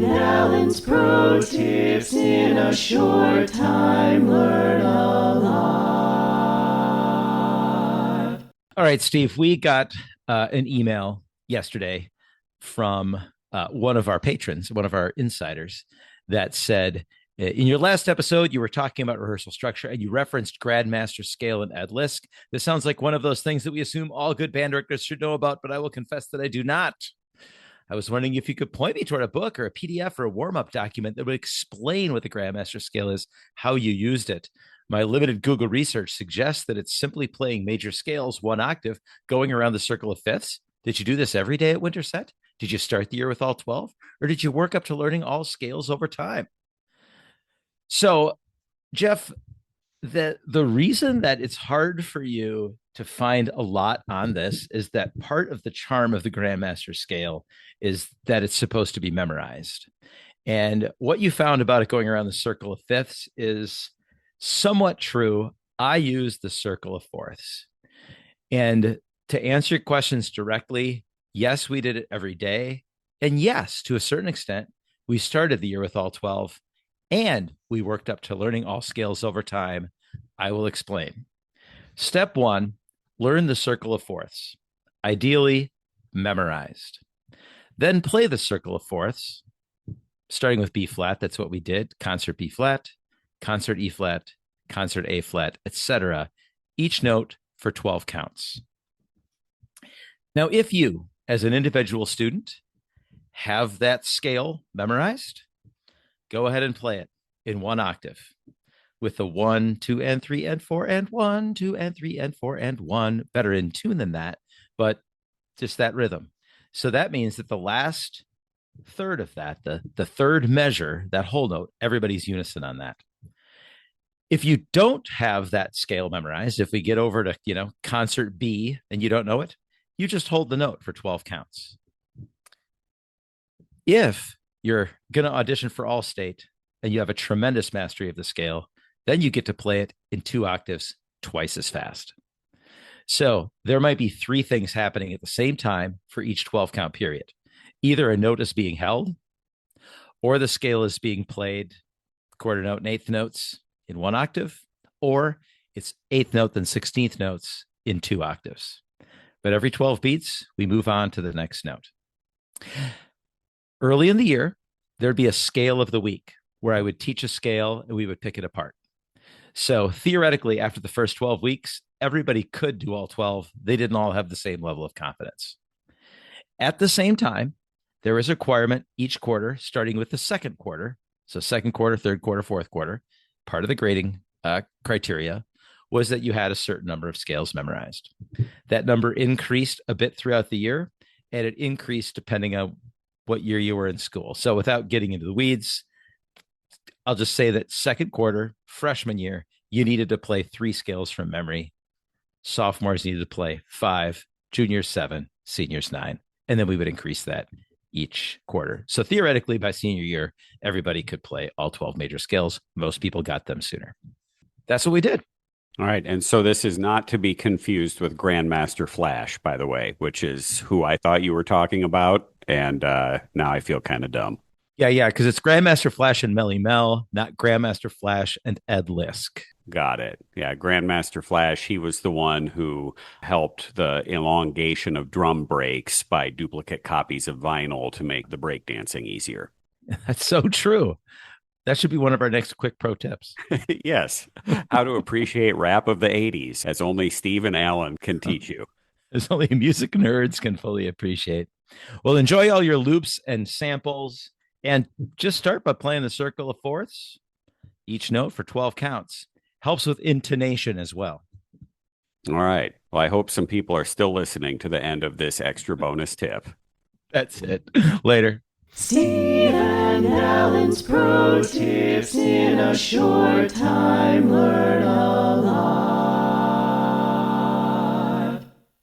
and Alan's pro tips in a short time. Learn a lot. All right, Steve, we got an email yesterday from one of our patrons, one of our insiders, that said, in your last episode, you were talking about rehearsal structure and you referenced Grandmaster Scale and Ed Lisk. This sounds like one of those things that we assume all good band directors should know about, but I will confess that I do not. I was wondering if you could point me toward a book or a PDF or a warm-up document that would explain what the Grandmaster Scale is, how you used it. My limited Google research suggests that it's simply playing major scales, one octave, going around the circle of fifths. Did you do this every day at Winterset? Did you start the year with all 12? Or did you work up to learning all scales over time? So, Jeff, the reason that it's hard for you to find a lot on this is that part of the charm of the Grandmaster Scale is that it's supposed to be memorized. And what you found about it going around the circle of fifths is somewhat true. I use the circle of fourths. And to answer your questions directly, yes, we did it every day. And yes, to a certain extent, we started the year with all 12 and we worked up to learning all scales over time. I will explain. Step one, learn the circle of fourths, ideally memorized. Then play the circle of fourths, starting with B flat. That's what we did. Concert B flat, concert E flat, concert A flat, etc. Each note for 12 counts. Now, if you, as an individual student, have that scale memorized, go ahead and play it in one octave with the 1, 2, and 3, and 4, and 1, 2, and 3, and 4, and 1. Better in tune than that, but just that rhythm. So that means that the last third of that, the third measure, that whole note, everybody's unison on that. If you don't have that scale memorized, if we get over to, concert B and you don't know it, you just hold the note for 12 counts. If you're going to audition for Allstate and you have a tremendous mastery of the scale, then you get to play it in 2 octaves twice as fast. So there might be 3 things happening at the same time for each 12 count period. Either a note is being held or the scale is being played quarter note and eighth notes in 1 octave, or it's eighth note and 16th notes in 2 octaves. But every 12 beats, we move on to the next note. Early in the year, there'd be a scale of the week where I would teach a scale and we would pick it apart. So theoretically, after the first 12 weeks, everybody could do all 12. They didn't all have the same level of confidence. At the same time, there is a requirement each quarter, starting with the second quarter. So second quarter, third quarter, fourth quarter, part of the grading criteria was that you had a certain number of scales memorized. That number increased a bit throughout the year, and it increased depending on what year you were in school. So without getting into the weeds, I'll just say that second quarter, freshman year, you needed to play 3 scales from memory. Sophomores needed to play 5, juniors 7, seniors 9. And then we would increase that each quarter. So theoretically, by senior year, everybody could play all 12 major scales. Most people got them sooner. That's what we did. All right. And so this is not to be confused with Grandmaster Flash, by the way, which is who I thought you were talking about. And now I feel kind of dumb. Yeah, because it's Grandmaster Flash and Melly Mel, not Grandmaster Flash and Ed Lisk. Got it. Yeah, Grandmaster Flash, he was the one who helped the elongation of drum breaks by duplicate copies of vinyl to make the breakdancing easier. That's so true. That should be one of our next quick pro tips. Yes. How to appreciate rap of the 80s, as only Steve and Alan can teach you. As only music nerds can fully appreciate. Well, enjoy all your loops and samples. And just start by playing the circle of fourths, each note for 12 counts. Helps with intonation as well. All right. Well, I hope some people are still listening to the end of this extra bonus tip. That's it. Later. Steve and Alan's pro tips in a short time. Learn a lot.